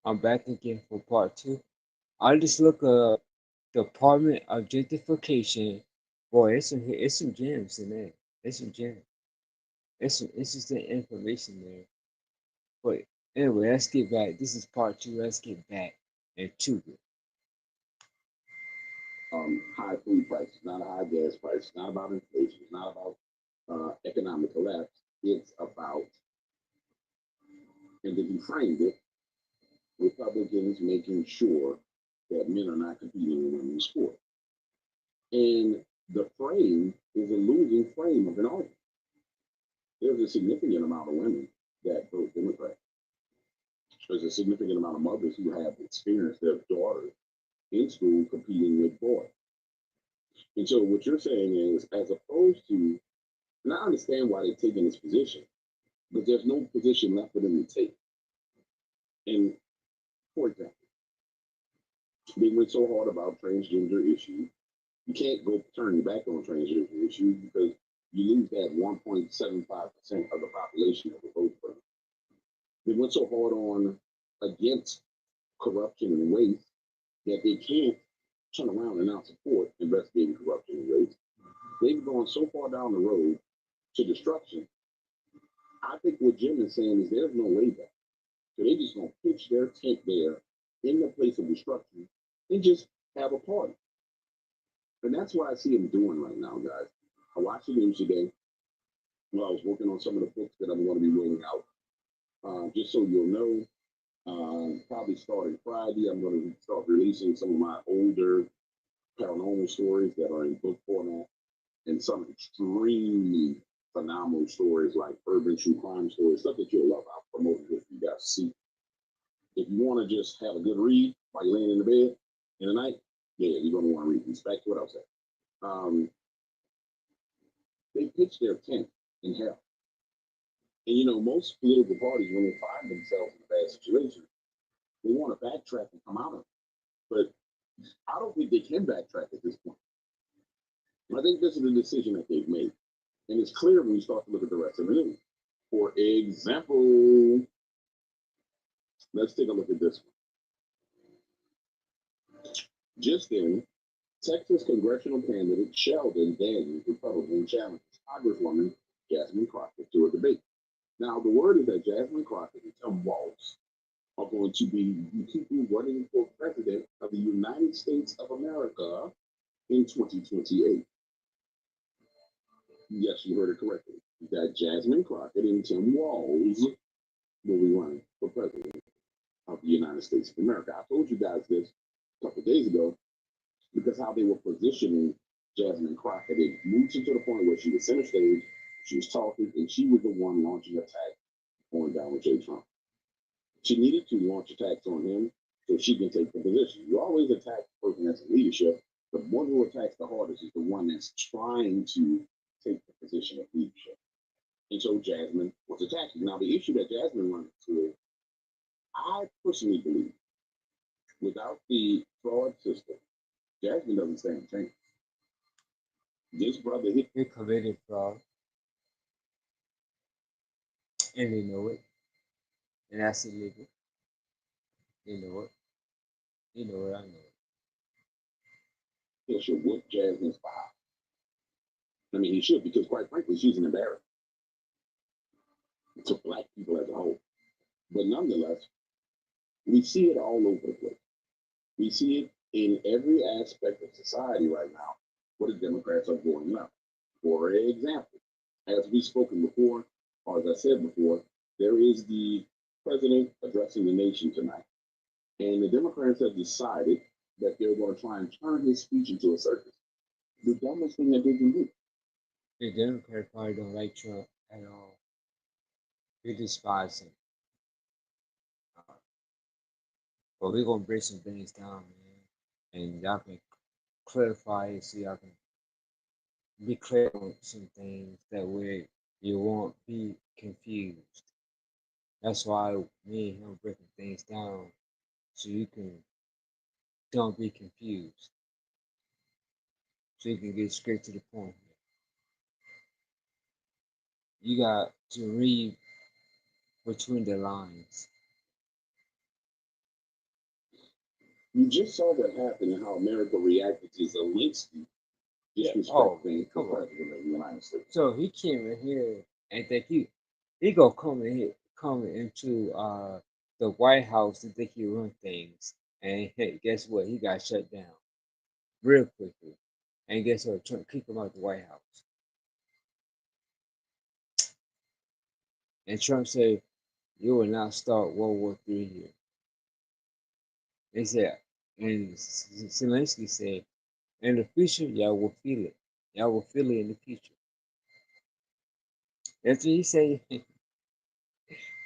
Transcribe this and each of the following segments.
I'm back again for part two. I just look up Department of Gentrification. Boy, it's some gems in there. It's some gems. It's some interesting information there. But anyway, let's get back. This is part two. Let's get back into it. High food prices, not a high gas price. It's not about inflation. It's not about economic collapse. It's about, and then he framed it, Republicans making sure that men are not competing in women's sport. And the frame is a losing frame of an argument. There's a significant amount of women that vote Democrat. There's a significant amount of mothers who have experienced their daughters in school competing with boys. And so what you're saying is, as opposed to, and I understand why they're taking this position, but there's no position left for them to take. And for example, they went so hard about transgender issues. You can't go turn your back on transgender issues because you lose that 1.75% of the population of the vote for them. They went so hard on against corruption and waste that they can't turn around and not support investigating corruption and waste. They've gone so far down the road to destruction. I think what Jim is saying is there's no way back. So they just gonna pitch their tent there in the place of destruction and just have a party. And that's what I see them doing right now, guys. I watched the news today while I was working on some of the books that I'm going to be rolling out. Just so you'll know, probably starting Friday, I'm going to start releasing some of my older paranormal stories that are in book format and some extremely phenomenal stories like urban true crime stories, stuff that you'll love. I'll promote it for you guys to see. If you want to just have a good read while you're laying in the bed in the night, yeah, you're going to want to read these. Back to what I was saying. Um, they pitch their tent in hell. And most political parties, when they find themselves in a bad situation, they want to backtrack and come out of it. But I don't think they can backtrack at this point. I think this is the decision that they've made. And it's clear when you start to look at the rest of the news. For example, let's take a look at this one. Just then, Texas congressional candidate Sheldon Daniels, Republican, challenges Congresswoman Jasmine Crockett to a debate. Now, the word is that Jasmine Crockett and Tim Walz are going to be the people running for president of the United States of America in 2028. Yes, you heard it correctly. That Jasmine Crockett and Tim Walz will be running for president of the United States of America. I told you guys this a couple of days ago because how they were positioning Jasmine Crockett. It moved to the point where she was center stage, she was talking, and she was the one launching attack on Donald J. Trump. She needed to launch attacks on him so she can take the position. You always attack the person that's in leadership. The one who attacks the hardest is the one that's trying to take the position of leadership. And so Jasmine was attacking. Now, the issue that Jasmine runs into is, I personally believe, without the fraud system, Jasmine doesn't stand a chance. This brother hit. They committed fraud, and they know it, and that's illegal. They know it. You know it. I know it. He should whoop Jasmine's file. I mean, he should, because quite frankly, she's an embarrassment to black people as a whole. But nonetheless, we see it all over the place. We see it in every aspect of society right now where the Democrats are going up. For example, as we've spoken before, or as I said before, there is the president addressing the nation tonight. And the Democrats have decided that they're going to try and turn his speech into a circus. The dumbest thing that they can do. The Democrat Party don't like Trump at all. They despise him. But we're gonna break some things down, man, and y'all can clarify it so y'all can be clear on some things that way you won't be confused. That's why me and him breaking things down so you can don't be confused. So you can get straight to the point. You got to read between the lines. You just saw that happen and how America reacted to Zelensky Yeah. Oh, disrespecting the come on. president of the United States. So he came in here and think he gonna come into the White House and think he run things. And hey, guess what? He got shut down real quickly. And guess what? Trump kicked him out the White House. And Trump said, "You will not start World War III here." They said, and Zelensky said, "In the future, y'all will feel it. Y'all will feel it in the future." That's what he said.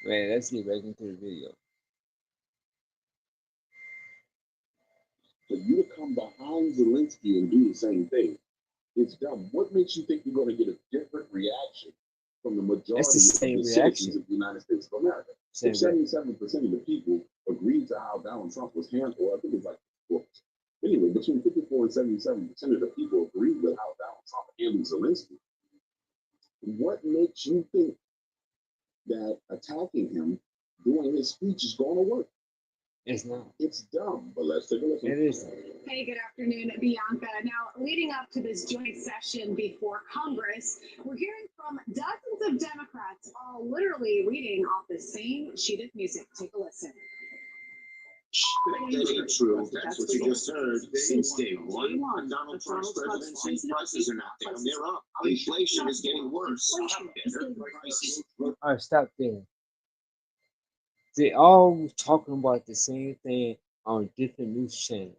Man, let's get back into the video. For you to come behind Zelensky and do the same thing, it's dumb. What makes you think you're going to get a different reaction from the majority of the citizens of the United States of America? If 77% of the people agreed to how Donald Trump was handled, I think it's like 4%. Anyway, between 54 and 77% of the people agreed with how Donald Trump handled Zelensky. What makes you think that attacking him during his speech is going to work? It's not. It's dumb, but let's take a listen. It is. Hey, good afternoon, Bianca. Now, leading up to this joint session before Congress, we're hearing from dozens of Democrats all literally reading off the same sheet of music. Take a listen. That ain't true. That's what you just heard. Since day one, Donald Trump's presidency, prices are not down, they're up. Inflation is getting worse. All right, stop there. They all talking about the same thing on different news channels.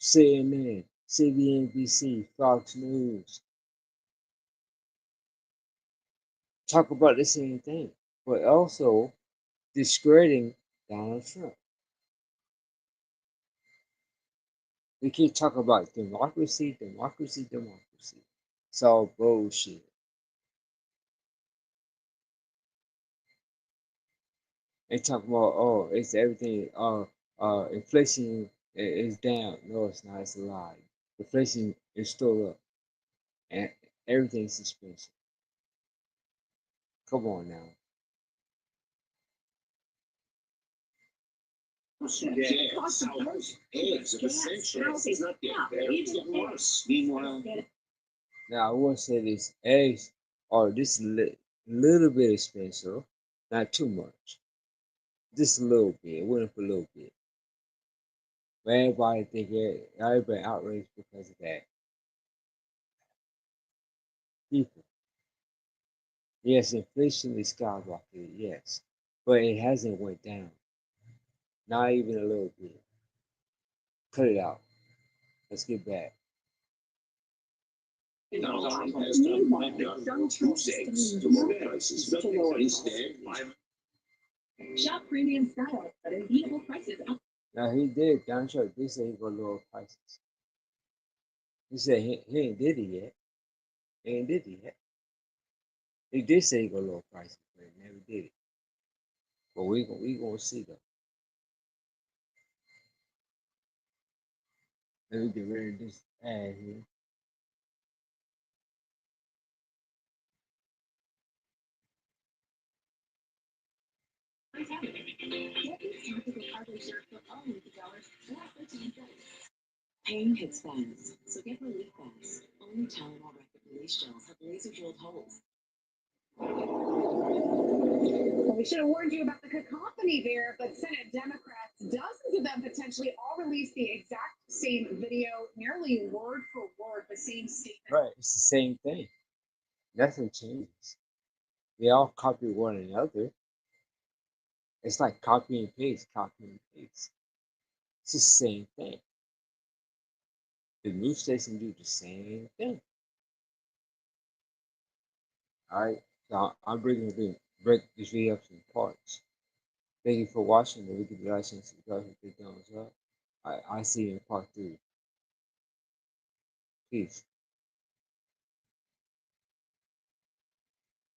CNN, CNBC, Fox News. Talk about the same thing, but also discrediting Donald Trump. We keep talking about democracy. It's all bullshit. They talk about, oh, it's everything, inflation is down. No, it's not. It's a lie. Inflation is still up, and everything's expensive. Come on now. Eggs are essential. It's not getting better, it's getting worse. Meanwhile, now I will say this: eggs are just a little bit expensive, not too much, just a little bit. It went up a little bit. But everybody outraged because of that. People, yes, inflation is skyrocketed, yes, but it hasn't went down. Not even a little bit. Cut it out. Let's get back. Donald Trump has done reduce eggs to lower prices. Instead, Shop premium style at unbeatable prices. Now he did. Donald Trump did say he gonna lower prices. He said he ain't did it yet. He ain't did it yet. He did say he gonna lower prices, but he never did it. But we gonna see though. Let me get rid of this ad here. Pain hits fast, so get relief fast. Only Tylenol Rapid Release gels have laser-drilled holes. Well, we should have warned you about the cacophony there, but Senate Democrats, dozens of them potentially, all released the exact same video, nearly word for word, the same statement. Right, it's the same thing. Nothing changes. They all copy one another. It's like copy and paste. It's the same thing. The news station do the same thing. Alright, so I'm break this video up in parts. Thank you for watching. Don't forget to like and subscribe and click thumbs up. I see you in part 3. Peace.